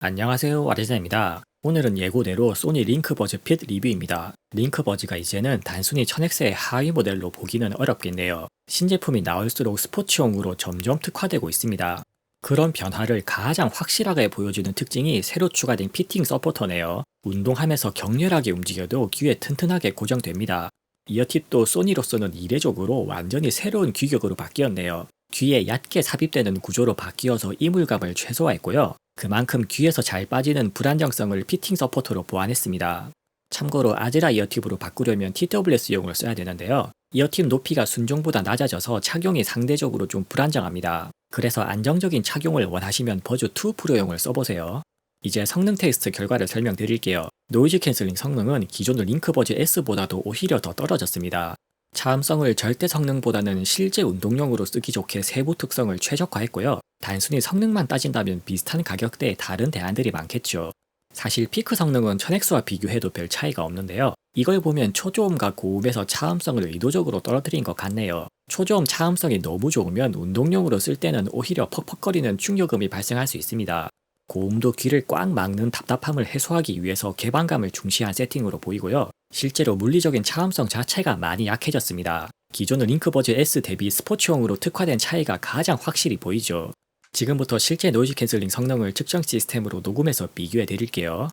안녕하세요, 아리사입니다. 오늘은 예고대로 소니 링크버즈 핏 리뷰입니다. 링크버즈가 이제는 단순히 1000X의 하위 모델로 보기는 어렵겠네요. 신제품이 나올수록 스포츠용으로 점점 특화되고 있습니다. 그런 변화를 가장 확실하게 보여주는 특징이 새로 추가된 피팅 서포터네요. 운동하면서 격렬하게 움직여도 귀에 튼튼하게 고정됩니다. 이어팁도 소니로서는 이례적으로 완전히 새로운 규격으로 바뀌었네요. 귀에 얕게 삽입되는 구조로 바뀌어서 이물감을 최소화했고요. 그만큼 귀에서 잘 빠지는 불안정성을 피팅 서포터로 보완했습니다. 참고로 아즈라 이어팁으로 바꾸려면 TWS용을 써야 되는데요. 이어팁 높이가 순종보다 낮아져서 착용이 상대적으로 좀 불안정합니다. 그래서 안정적인 착용을 원하시면 버즈2 프로용을 써보세요. 이제 성능 테스트 결과를 설명드릴게요. 노이즈 캔슬링 성능은 기존 링크버즈 S보다도 오히려 더 떨어졌습니다. 차음성을 절대 성능보다는 실제 운동용으로 쓰기 좋게 세부 특성을 최적화했고요. 단순히 성능만 따진다면 비슷한 가격대에 다른 대안들이 많겠죠. 사실 피크 성능은 1000X와 비교해도 별 차이가 없는데요. 이걸 보면 초저음과 고음에서 차음성을 의도적으로 떨어뜨린 것 같네요. 초저음 차음성이 너무 좋으면 운동용으로 쓸 때는 오히려 퍽퍽거리는 충격음이 발생할 수 있습니다. 고음도 귀를 꽉 막는 답답함을 해소하기 위해서 개방감을 중시한 세팅으로 보이고요. 실제로 물리적인 차음성 자체가 많이 약해졌습니다. 기존 링크버즈 S 대비 스포츠용으로 특화된 차이가 가장 확실히 보이죠. 지금부터 실제 노이즈 캔슬링 성능을 측정 시스템으로 녹음해서 비교해 드릴게요.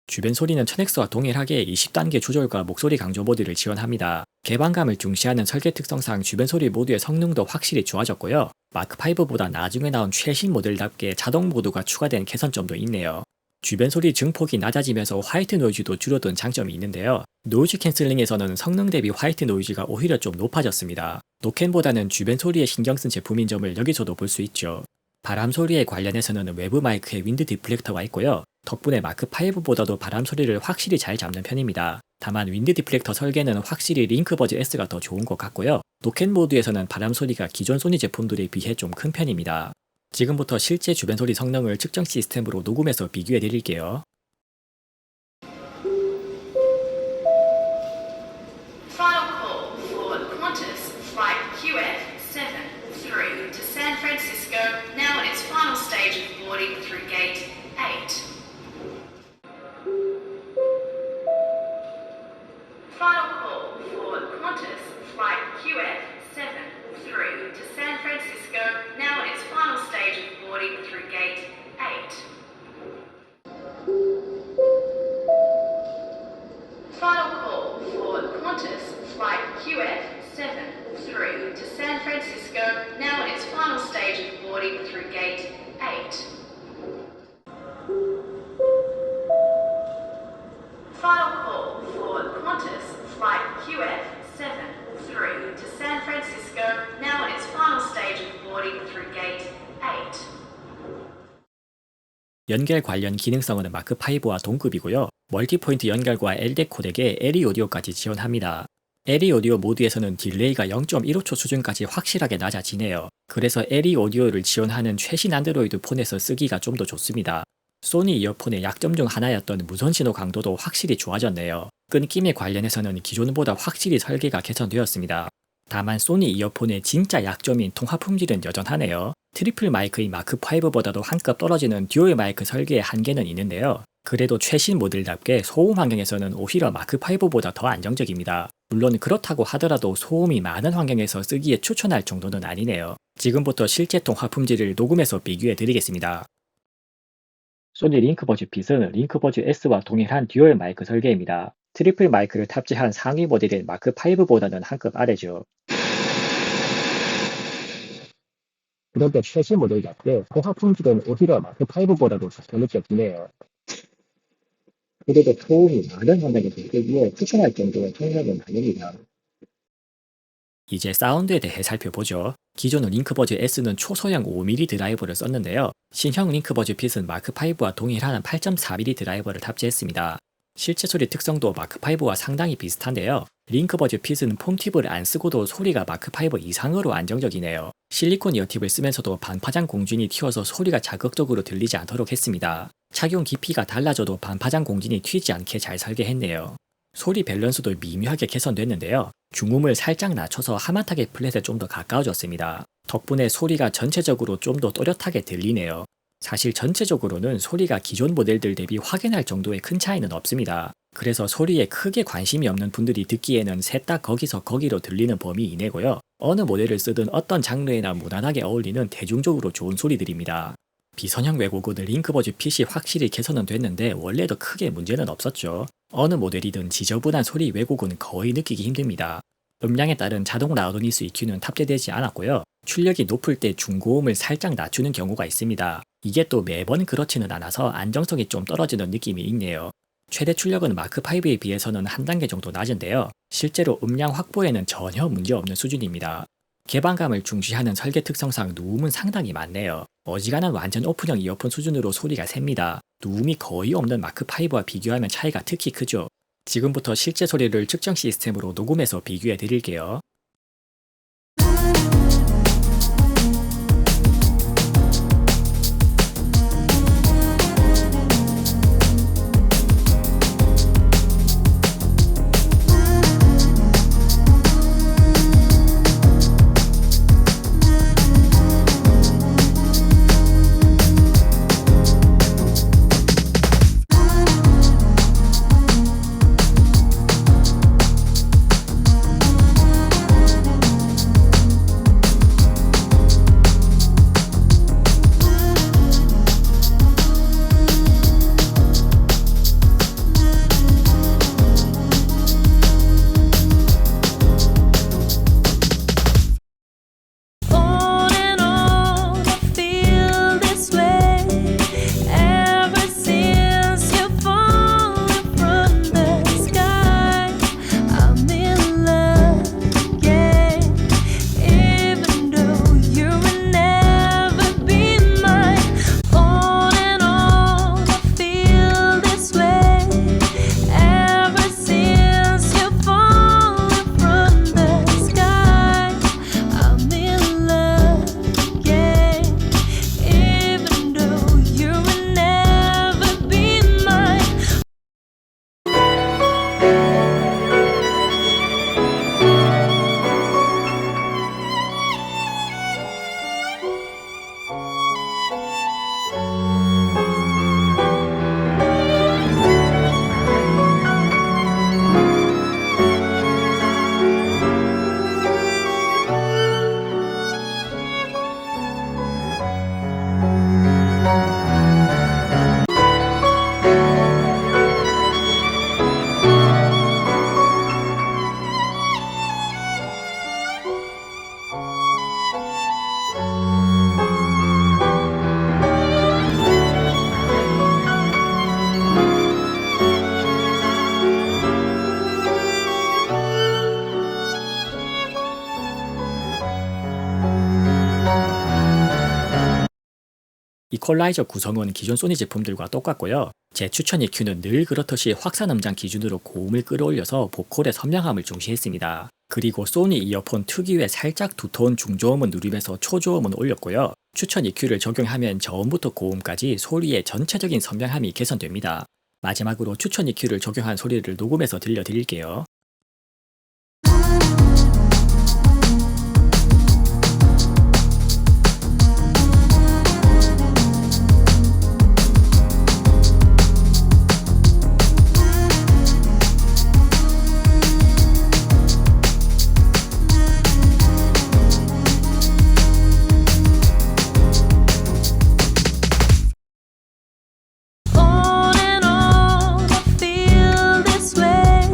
주변 소리는 1000X와 동일하게 20단계 조절과 목소리 강조 모드를 지원합니다. 개방감을 중시하는 설계 특성상 주변 소리 모드의 성능도 확실히 좋아졌고요. 마크5보다 나중에 나온 최신 모델답게 자동 모드가 추가된 개선점도 있네요. 주변 소리 증폭이 낮아지면서 화이트 노이즈도 줄어든 장점이 있는데요. 노이즈 캔슬링에서는 성능 대비 화이트 노이즈가 오히려 좀 높아졌습니다. 노캔보다는 주변 소리에 신경 쓴 제품인 점을 여기서도 볼 수 있죠. 바람 소리에 관련해서는 외부 마이크에 윈드 디플렉터가 있고요. 덕분에 마크5보다도 바람 소리를 확실히 잘 잡는 편입니다. 다만 윈드 디플렉터 설계는 확실히 링크버즈 S가 더 좋은 것 같고요. 노캔 모드에서는 바람 소리가 기존 소니 제품들에 비해 좀 큰 편입니다. 지금부터 실제 주변 소리 성능을 측정 시스템으로 녹음해서 비교해 드릴게요. Final call for Qantas Flight QF73 to San Francisco, now in its final stage of boarding through Gate 8. Final call for Qantas Flight QF73 to San Francisco, now in its final stage of boarding through Gate 8. Final call for Qantas Flight QF73 to San Francisco, now in its final stage of boarding through Gate 8. Final call for Qantas Flight QF73 to San Francisco, now in its final stage of boarding through Gate 8. 연결 관련 기능성은 마크5와 동급이고요. 멀티포인트 연결과 LDAC 코덱에 LE 오디오까지 지원합니다. LE 오디오 모드에서는 딜레이가 0.15초 수준까지 확실하게 낮아지네요. 그래서 LE 오디오를 지원하는 최신 안드로이드 폰에서 쓰기가 좀 더 좋습니다. 소니 이어폰의 약점 중 하나였던 무선 신호 강도도 확실히 좋아졌네요. 끊김에 관련해서는 기존보다 확실히 설계가 개선되었습니다. 다만 소니 이어폰의 진짜 약점인 통화 품질은 여전하네요. 트리플 마이크인 마크5보다도 한급 떨어지는 듀얼 마이크 설계의 한계는 있는데요. 그래도 최신 모델답게 소음 환경에서는 오히려 마크5보다 더 안정적입니다. 물론 그렇다고 하더라도 소음이 많은 환경에서 쓰기에 추천할 정도는 아니네요. 지금부터 실제 통화 품질을 녹음해서 비교해 드리겠습니다. 소니 링크버즈 핏은 링크버즈 S와 동일한 듀얼 마이크 설계입니다. 트리플 마이크를 탑재한 상위 모델인 마크5보다는 한 급 아래죠. 그런데 최신 모델답게 고학 품질은 오히려 마크5보다도 좋게 느껴지네요. 그래도 소음이 많은 환경에서 쓰기에 추천할 정도의 성능은 아닙니다. 이제 사운드에 대해 살펴보죠. 기존 링크버즈 S는 초소형 5mm 드라이버를 썼는데요. 신형 링크버즈 핏은 마크5와 동일한 8.4mm 드라이버를 탑재했습니다. 실제 소리 특성도 마크5와 상당히 비슷한데요. 링크버즈 핏은 폼팁을 안 쓰고도 소리가 마크5 이상으로 안정적이네요. 실리콘 이어팁을 쓰면서도 반파장 공진이 튀어서 소리가 자극적으로 들리지 않도록 했습니다. 착용 깊이가 달라져도 반파장 공진이 튀지 않게 잘 설계했네요. 소리 밸런스도 미묘하게 개선됐는데요. 중음을 살짝 낮춰서 하마타게 플랫에 좀 더 가까워졌습니다. 덕분에 소리가 전체적으로 좀 더 또렷하게 들리네요. 사실 전체적으로는 소리가 기존 모델들 대비 확연할 정도의 큰 차이는 없습니다. 그래서 소리에 크게 관심이 없는 분들이 듣기에는 셋 다 거기서 거기로 들리는 범위 이내고요. 어느 모델을 쓰든 어떤 장르에나 무난하게 어울리는 대중적으로 좋은 소리들입니다. 비선형 왜곡은 링크버즈 핏이 확실히 개선은 됐는데 원래도 크게 문제는 없었죠. 어느 모델이든 지저분한 소리 왜곡은 거의 느끼기 힘듭니다. 음량에 따른 자동 라우드니스 EQ는 탑재되지 않았고요. 출력이 높을 때 중고음을 살짝 낮추는 경우가 있습니다. 이게 또 매번 그렇지는 않아서 안정성이 좀 떨어지는 느낌이 있네요. 최대 출력은 마크5에 비해서는 한 단계 정도 낮은데요. 실제로 음량 확보에는 전혀 문제없는 수준입니다. 개방감을 중시하는 설계 특성상 누움은 상당히 많네요. 어지간한 완전 오픈형 이어폰 수준으로 소리가 셉니다. 누움이 거의 없는 마크5와 비교하면 차이가 특히 크죠. 지금부터 실제 소리를 측정 시스템으로 녹음해서 비교해 드릴게요. On and on, I feel this way. Ever since you fallen from the sky, I'm in love again. Even though you will never be mine. On and on, I feel this way. Ever since you fallen from the sky, I'm in love again. Even though you will never be mine. 이퀄라이저 구성은 기존 소니 제품들과 똑같고요. 제 추천 EQ는 늘 그렇듯이 확산 음장 기준으로 고음을 끌어올려서 보컬의 선명함을 중시했습니다. 그리고 소니 이어폰 특유의 살짝 두터운 중저음은 누리면서 초저음은 올렸고요. 추천 EQ를 적용하면 저음부터 고음까지 소리의 전체적인 선명함이 개선됩니다. 마지막으로 추천 EQ를 적용한 소리를 녹음해서 들려드릴게요. On and on, I feel this way.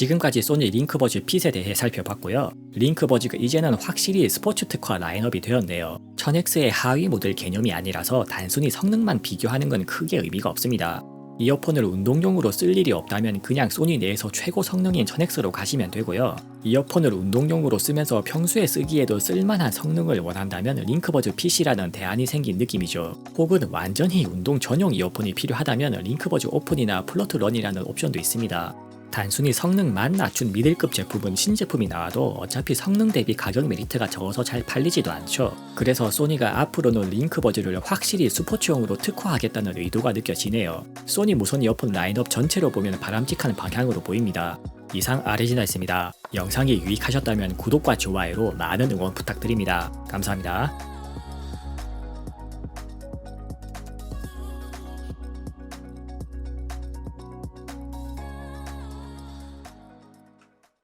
지금까지 소니 링크버즈 핏에 대해 살펴봤고요. 링크버즈가 이제는 확실히 스포츠 특화 라인업이 되었네요. 1000X의 하위 모델 개념이 아니라서 단순히 성능만 비교하는 건 크게 의미가 없습니다. 이어폰을 운동용으로 쓸 일이 없다면 그냥 소니 내에서 최고 성능인 1000X로 가시면 되고요. 이어폰을 운동용으로 쓰면서 평소에 쓰기에도 쓸만한 성능을 원한다면 링크버즈 PC라는 대안이 생긴 느낌이죠. 혹은 완전히 운동 전용 이어폰이 필요하다면 링크버즈 오픈이나 플러트 런이라는 옵션도 있습니다. 단순히 성능만 낮춘 미들급 제품은 신제품이 나와도 어차피 성능 대비 가격 메리트가 적어서 잘 팔리지도 않죠. 그래서 소니가 앞으로는 링크버즈를 확실히 스포츠용으로 특화하겠다는 의도가 느껴지네요. 소니 무선 이어폰 라인업 전체로 보면 바람직한 방향으로 보입니다. 이상 아레지나였습니다. 영상이 유익하셨다면 구독과 좋아요로 많은 응원 부탁드립니다. 감사합니다.